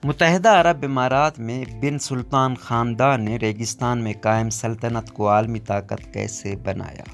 متحدہ عرب امارات میں بن سلطان خاندان نے ریگستان میں قائم سلطنت کو عالمی طاقت کیسے بنایا؟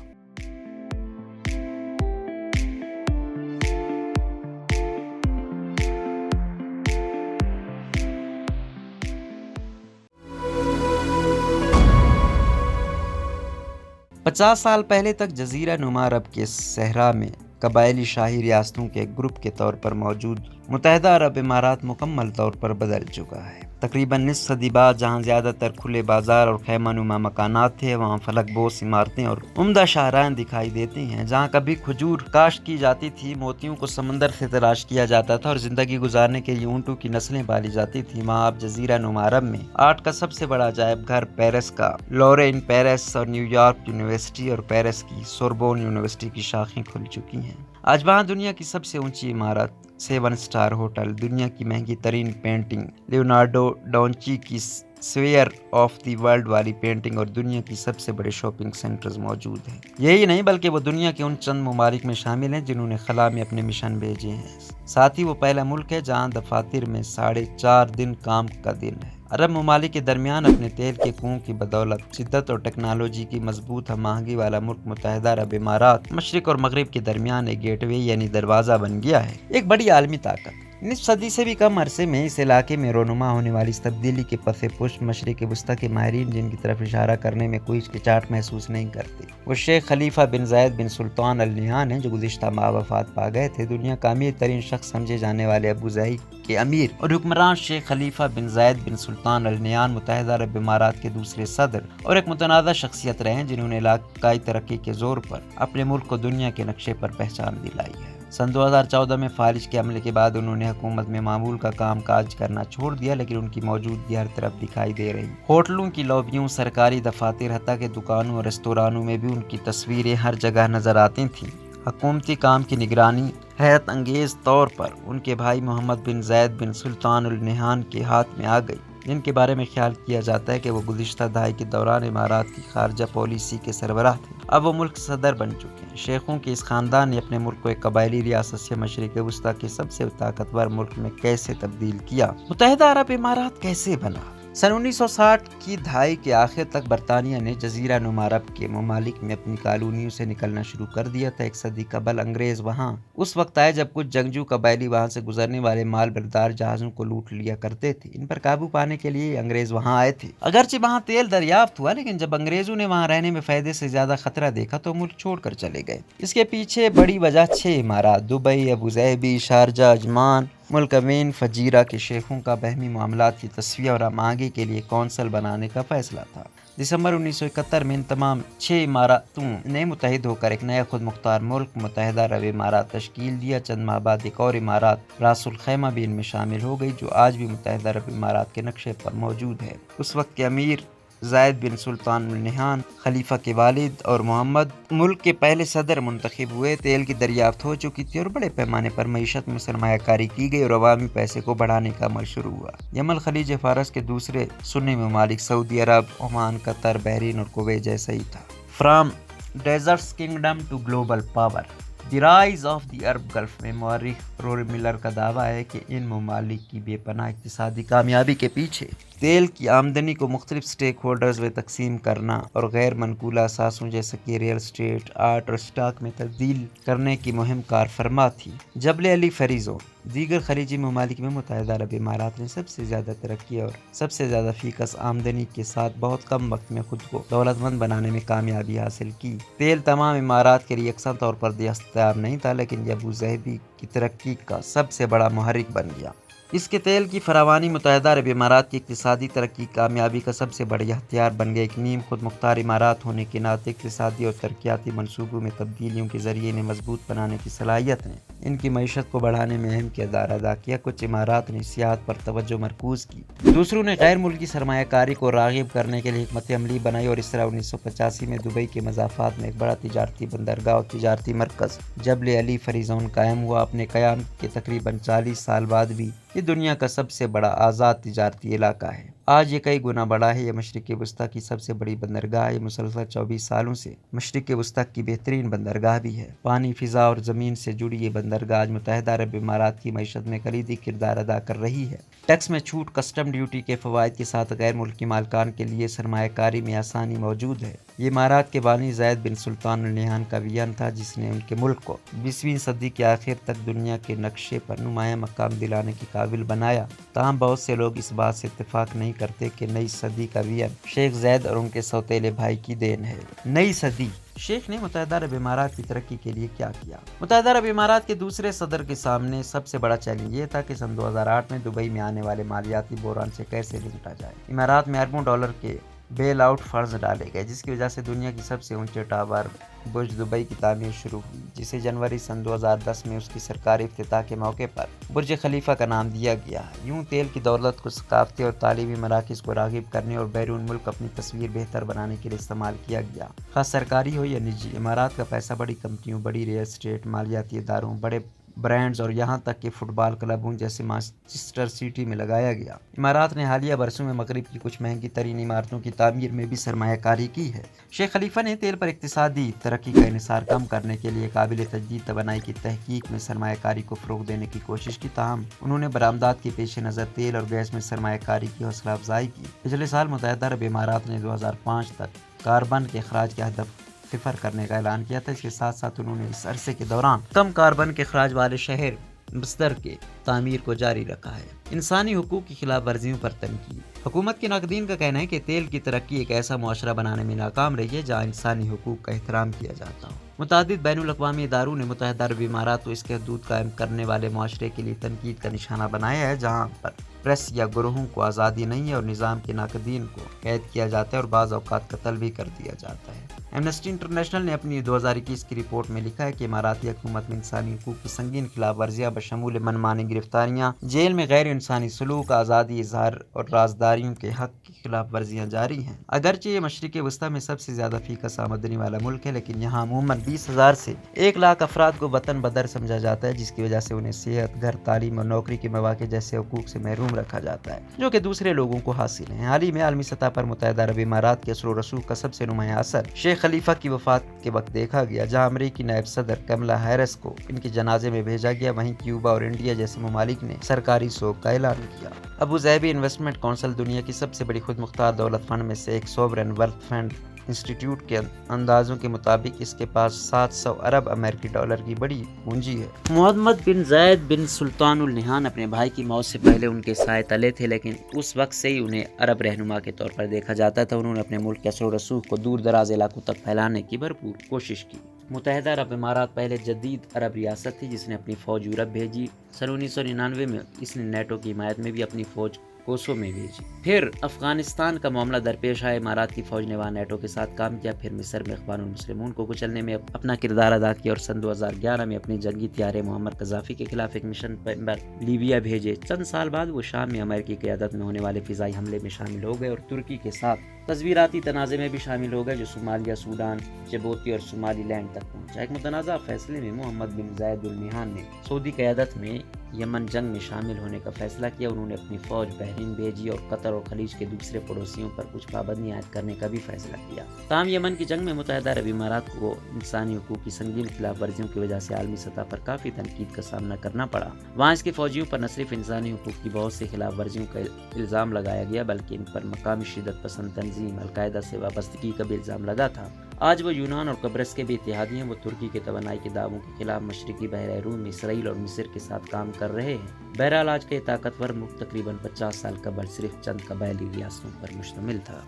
50 سال پہلے تک جزیرہ نما عرب کے صحرا میں قبائلی شاہی ریاستوں کے ایک گروپ کے طور پر موجود متحدہ عرب امارات مکمل طور پر بدل چکا ہے۔ تقریباً نصف صدی بعد جہاں زیادہ تر کھلے بازار اور خیمہ نما مکانات تھے، وہاں فلک بوس عمارتیں اور عمدہ شاہراہیں دکھائی دیتی ہیں۔ جہاں کبھی کھجور کاشت کی جاتی تھی، موتیوں کو سمندر سے تلاش کیا جاتا تھا اور زندگی گزارنے کے لیے اونٹوں کی نسلیں پالی جاتی تھیں، وہاں اب جزیرہ نما عرب میں آرٹ کا سب سے بڑا عجائب گھر پیرس کا لورے ان پیرس اور نیو یارک یونیورسٹی اور پیرس کی سوربون یونیورسٹی کی شاخیں کھل چکی ہیں۔ آج وہاں دنیا کی سب سے اونچی عمارت، 7 اسٹار ہوٹل، دنیا کی مہنگی ترین پینٹنگ، لیونارڈو ڈونچی کی سویئر آف دی ورلڈ والی پینٹنگ اور دنیا کی سب سے بڑے شاپنگ سینٹرز موجود ہیں۔ یہی نہیں بلکہ وہ دنیا کے ان چند ممالک میں شامل ہیں جنہوں نے خلا میں اپنے مشن بھیجے ہیں۔ ساتھ ہی وہ پہلا ملک ہے جہاں دفاتر میں 4.5 دن کام کا دن ہے۔ عرب ممالک کے درمیان اپنے تیل کے کنوؤں کی بدولت شدت اور ٹیکنالوجی کی مضبوط ہم آہنگی والا ملک متحدہ عرب امارات مشرق اور مغرب کے درمیان ایک گیٹ وے یعنی دروازہ بن گیا ہے، ایک بڑی عالمی طاقت۔ نصف صدی سے بھی کم عرصے میں اس علاقے میں رونما ہونے والی اس تبدیلی کے پس پشت مشرق وسطیٰ کے ماہرین جن کی طرف اشارہ کرنے میں کوئی ہچکچاہٹ محسوس نہیں کرتے، وہ شیخ خلیفہ بن زید بن سلطان ال نہیان ہیں جو گزشتہ ماہ وفات پا گئے تھے۔ دنیا کا امیر ترین شخص سمجھے جانے والے ابو ظہیر کے امیر اور حکمران شیخ خلیفہ بن زید بن سلطان ال نہیان متحدہ عرب امارات کے دوسرے صدر اور ایک متنازع شخصیت رہے ہیں جنہوں نے علاقائی ترقی کے زور پر اپنے ملک کو دنیا کے نقشے پر پہچان دلائی ہے۔ سن 2014 میں فالج کے حملے کے بعد انہوں نے حکومت میں معمول کا کام کاج کرنا چھوڑ دیا، لیکن ان کی موجودگی ہر طرف دکھائی دے رہی۔ ہوٹلوں کی لابیوں، سرکاری دفاتر، حتیٰ کہ دکانوں اور ریستورانوں میں بھی ان کی تصویریں ہر جگہ نظر آتی تھیں۔ حکومتی کام کی نگرانی حیرت انگیز طور پر ان کے بھائی محمد بن زید بن سلطان ال نہیان کے ہاتھ میں آ گئی، جن کے بارے میں خیال کیا جاتا ہے کہ وہ گزشتہ دہائی کے دوران امارات کی خارجہ پالیسی کے سربراہ تھے۔ اب وہ ملک صدر بن چکے ہیں۔ شیخوں کے اس خاندان نے اپنے ملک کو ایک قبائلی ریاست سے مشرق وسطیٰ کے سب سے طاقتور ملک میں کیسے تبدیل کیا؟ متحدہ عرب امارات کیسے بنا؟ سن 1960 کی دہائی کے آخر تک برطانیہ نے جزیرہ نما عرب کے ممالک میں اپنی کالونیوں سے نکلنا شروع کر دیا تھا۔ 1 صدی قبل انگریز وہاں اس وقت آئے جب کچھ جنگجو قبائلی وہاں سے گزرنے والے مال بردار جہازوں کو لوٹ لیا کرتے تھے۔ ان پر قابو پانے کے لیے انگریز وہاں آئے تھے۔ اگرچہ وہاں تیل دریافت ہوا، لیکن جب انگریزوں نے وہاں رہنے میں فائدے سے زیادہ خطرہ دیکھا تو ملک چھوڑ کر چلے گئے۔ اس کے پیچھے بڑی وجہ 6 امارات، دبئی، ابوظہبی، شارجہ، عجمان، ملک امین، فجیرہ کے شیخوں کا باہمی معاملات کی تصفیہ اور ہم آہنگی کے لیے کونسل بنانے کا فیصلہ تھا۔ دسمبر 1971 میں ان تمام 6 اماراتوں نے متحد ہو کر ایک نیا خود مختار ملک متحدہ عرب امارات تشکیل دیا۔ چند ماہ بعد ایک اور امارات راس الخیمہ بھی ان میں شامل ہو گئی، جو آج بھی متحدہ عرب امارات کے نقشے پر موجود ہے۔ اس وقت کے امیر زید بن سلطان ال نہیان خلیفہ کے والد اور محمد ملک کے پہلے صدر منتخب ہوئے۔ تیل کی دریافت ہو چکی تھی اور بڑے پیمانے پر معیشت میں سرمایہ کاری کی گئی اور عوامی پیسے کو بڑھانے کا عمل شروع ہوا۔ یہ عمل خلیج فارس کے دوسرے سنی ممالک سعودی عرب، عمان، قطر، بحرین اور کویت جیسا ہی تھا۔ From deserts kingdom to global power, the rise of the Arab Gulf میں مورخ روری ملر کا دعویٰ ہے کہ ان ممالک کی بے پناہ اقتصادی کامیابی کے پیچھے تیل کی آمدنی کو مختلف سٹیک ہولڈرز میں تقسیم کرنا اور غیر منقولہ اثاثوں جیسے کہ ریل اسٹیٹ، آرٹ اور اسٹاک میں تبدیل کرنے کی مہم کار فرما تھی۔ جبل علی فری زون، دیگر خلیجی ممالک میں متحدہ عرب امارات نے سب سے زیادہ ترقی اور سب سے زیادہ فیکس آمدنی کے ساتھ بہت کم وقت میں خود کو دولت مند بنانے میں کامیابی حاصل کی۔ تیل تمام امارات کے لیے یکساں طور پر دستیاب نہیں تھا، لیکن یہ ابوظہبی کی ترقی کا سب سے بڑا محرک بن گیا۔ اس کے تیل کی فراوانی متحدہ عرب امارات کی اقتصادی ترقی کامیابی کا سب سے بڑا ہتھیار بن گیا۔ ایک نیم خود مختار امارات ہونے کے ناطے اقتصادی اور ترقیاتی منصوبوں میں تبدیلیوں کے ذریعے انہیں مضبوط بنانے کی صلاحیت نے ان کی معیشت کو بڑھانے میں اہم کردار ادا کیا۔ کچھ امارات نے سیاحت پر توجہ مرکوز کی، دوسروں نے غیر ملکی سرمایہ کاری کو راغب کرنے کے لیے حکمت عملی بنائی اور اس طرح 1985 میں دبئی کے مضافات میں ایک بڑا تجارتی بندرگاہ اور تجارتی مرکز جبل علی فری زون قائم ہوا۔ اپنے قیام کے تقریباً 40 سال بعد بھی یہ دنیا کا سب سے بڑا آزاد تجارتی علاقہ ہے۔ آج یہ کئی گنا بڑا ہے۔ یہ مشرق وسطیٰ کی سب سے بڑی بندرگاہ ہے۔ یہ مسلسل 24 سالوں سے مشرق وسطیٰ کی بہترین بندرگاہ بھی ہے۔ پانی، فضا اور زمین سے جڑی یہ بندرگاہ آج متحدہ عرب امارات کی معیشت میں کلیدی کردار ادا کر رہی ہے۔ ٹیکس میں چھوٹ، کسٹم ڈیوٹی کے فوائد کے ساتھ غیر ملکی مالکان کے لیے سرمایہ کاری میں آسانی موجود ہے۔ یہ امارات کے بانی زید بن سلطان النہیان کا ویژن تھا جس نے ان کے ملک کو 20ویں صدی کے آخر تک دنیا کے نقشے پر نمایاں مقام دلانے کے قابل بنایا۔ تاہم بہت سے لوگ اس بات سے اتفاق نہیں کرتے کہ نئی صدی کا ویژن شیخ زید اور ان کے سوتیلے بھائی کی دین ہے۔ نئی صدی شیخ نے متحدہ عرب امارات کی ترقی کے لیے کیا کیا؟ متحدہ عرب امارات کے دوسرے صدر کے سامنے سب سے بڑا چیلنج یہ تھا کہ سن 2008 میں دبئی میں آنے والے مالیاتی بحران سے کیسے نمٹا جائے۔ امارات میں اربوں ڈالر کے بیل آؤٹ فنڈز ڈالے گئے جس کی وجہ سے دنیا کی سب سے اونچے ٹاور برج دبئی کی تعمیر شروع ہوئی، جسے جنوری سن 2010 میں اس کی سرکاری افتتاح کے موقع پر برج خلیفہ کا نام دیا گیا ہے۔ یوں تیل کی دولت کو ثقافتی اور تعلیمی مراکز کو راغب کرنے اور بیرون ملک اپنی تصویر بہتر بنانے کے لیے استعمال کیا گیا۔ خاص سرکاری ہو یا نجی، امارات کا پیسہ بڑی کمپنیوں، بڑی ریل اسٹیٹ، مالیاتی اداروں، بڑے برانڈز اور یہاں تک کہ فٹ بال کلبوں جیسے مانچسٹر سٹی میں لگایا گیا۔ امارات نے حالیہ برسوں میں مغرب کی کچھ مہنگی ترین عمارتوں کی تعمیر میں بھی سرمایہ کاری کی ہے۔ شیخ خلیفہ نے تیل پر اقتصادی ترقی کا انحصار کم کرنے کے لیے قابل تجدید توانائی کی تحقیق میں سرمایہ کاری کو فروغ دینے کی کوشش کی، تاہم انہوں نے برآمدات کے پیش نظر تیل اور گیس میں سرمایہ کاری کی حوصلہ افزائی کی۔ پچھلے سال متحدہ عرب امارات نے 2005 تک کاربن کے اخراج کے ہدف صفر کرنے کا اعلان کیا تھا۔ اس کے ساتھ ساتھ انہوں نے اس عرصے کے دوران کم کاربن کے اخراج والے شہر مصدر کے تعمیر کو جاری رکھا ہے۔ انسانی حقوق کی خلاف ورزیوں پر تنقید۔ حکومت کے ناقدین کا کہنا ہے کہ تیل کی ترقی ایک ایسا معاشرہ بنانے میں ناکام رہی ہے جہاں انسانی حقوق کا احترام کیا جاتا ہو۔ متعدد بین الاقوامی اداروں نے متحدہ عرب امارات کو اس کے حدود قائم کرنے والے معاشرے کے لیے تنقید کا نشانہ بنایا ہے، جہاں پر پریس یا گروہوں کو آزادی نہیں ہے اور نظام کے ناقدین کو قید کیا جاتا ہے اور بعض اوقات قتل بھی کر دیا جاتا ہے۔ ایمنسٹی انٹرنیشنل نے اپنی 2021 کی رپورٹ میں لکھا ہے کہ اماراتی حکومت میں انسانی حقوق کی سنگین خلاف ورزیاں بشمول منمانی گرفتاریاں، جیل میں غیر انسانی سلوک، آزادی اظہار اور رازداریوں کے حق کی خلاف ورزیاں جاری ہیں۔ اگرچہ یہ مشرق وسطیٰ میں سب سے زیادہ فی کس آمدنی والا ملک ہے، لیکن یہاں عموماً 20,000 سے 1,00,000 افراد کو وطن بدر سمجھا جاتا ہے، جس کی وجہ سے انہیں صحت، گھر، تعلیم اور نوکری کے مواقع جیسے حقوق سے محروم رکھا جاتا ہے جو کہ دوسرے لوگوں کو حاصل ہیں۔ حال ہی میں عالمی سطح پر متحدہ عرب امارات کے اثر و رسوخ کا سب سے نمایاں اثر شیخ خلیفہ کی وفات کے وقت دیکھا گیا، جہاں امریکی نائب صدر کملا ہیرس کو ان کے جنازے میں بھیجا گیا، وہیں کیوبا اور انڈیا جیسے ممالک نے سرکاری سوگ کا اعلان کیا۔ ابو ظہبی انویسٹمنٹ کونسل دنیا کی سب سے بڑی خود مختار دولت فنڈ میں سے ایک سوورن ویلتھ فنڈ انسٹیٹیوٹ کے اندازوں کے مطابق اس کے پاس 700 ارب امریکی ڈالر کی بڑی پونجی ہے۔ محمد بن زید بن سلطان النہیان اپنے بھائی کی موت سے پہلے ان کے سائے تلے تھے، لیکن اس وقت سے ہی انہیں عرب رہنما کے طور پر دیکھا جاتا تھا۔ انہوں نے اپنے ملک کے اثر و رسوخ کو دور دراز علاقوں تک پھیلانے کی بھرپور کوشش کی۔ متحدہ عرب امارات پہلے جدید عرب ریاست تھی جس نے اپنی فوج یورپ بھیجی۔ سن 1999 میں اس نے نیٹو کی حمایت میں بھی اپنی فوج کوسو میں بھیجی۔ پھر افغانستان کا معاملہ درپیش آیا، امارات کی فوج نے وہاں نیٹو کے ساتھ کام کیا۔ پھر مصر میں اخوان المسلمون کو کچلنے میں اپنا کردار ادا کیا اور سن 2011 میں اپنے جنگی طیارے معمر قذافی کے خلاف ایک مشن پر لیبیا بھیجے۔ چند سال بعد وہ شام میں امریکی قیادت میں ہونے والے فضائی حملے میں شامل ہو گئے اور ترکی کے ساتھ تصویراتی تنازع میں بھی شامل ہو گئے جو صومالیہ، سوڈان، جبوتی اور صومالی لینڈ تک پہنچا۔ ایک متنازع فیصلے میں محمد بن زید النہیان نے سعودی قیادت میں یمن جنگ میں شامل ہونے کا فیصلہ کیا۔ انہوں نے اپنی فوج بحرین بھیجی اور قطر اور خلیج کے دوسرے پڑوسیوں پر کچھ پابندیاں عائد کرنے کا بھی فیصلہ کیا۔ تاہم یمن کی جنگ میں متحدہ عرب امارات کو انسانی حقوق کی سنگین خلاف ورزیوں کی وجہ سے عالمی سطح پر کافی تنقید کا سامنا کرنا پڑا۔ وہاں اس کے فوجیوں پر نہ صرف انسانی حقوق کی بہت سی خلاف ورزیوں کا الزام لگایا گیا بلکہ ان پر مقامی شدت پسند تنظیم القاعدہ سے وابستگی کا بھی الزام لگا تھا۔ آج وہ یونان اور قبرص کے بھی اتحادی ہیں۔ وہ ترکی کے توانائی کے دعووں کے خلاف مشرقی بحیرہ روم، اسرائیل اور مصر کے ساتھ کام کر رہے ہیں۔ بہرحال آج کا یہ طاقتور ملک تقریباً 50 سال قبل صرف چند قبائلی ریاستوں پر مشتمل تھا۔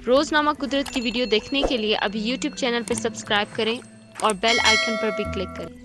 روزنامہ قدرت کی ویڈیو دیکھنے کے لیے ابھی یوٹیوب چینل پر سبسکرائب کریں اور بیل آئیکن پر بھی کلک کریں۔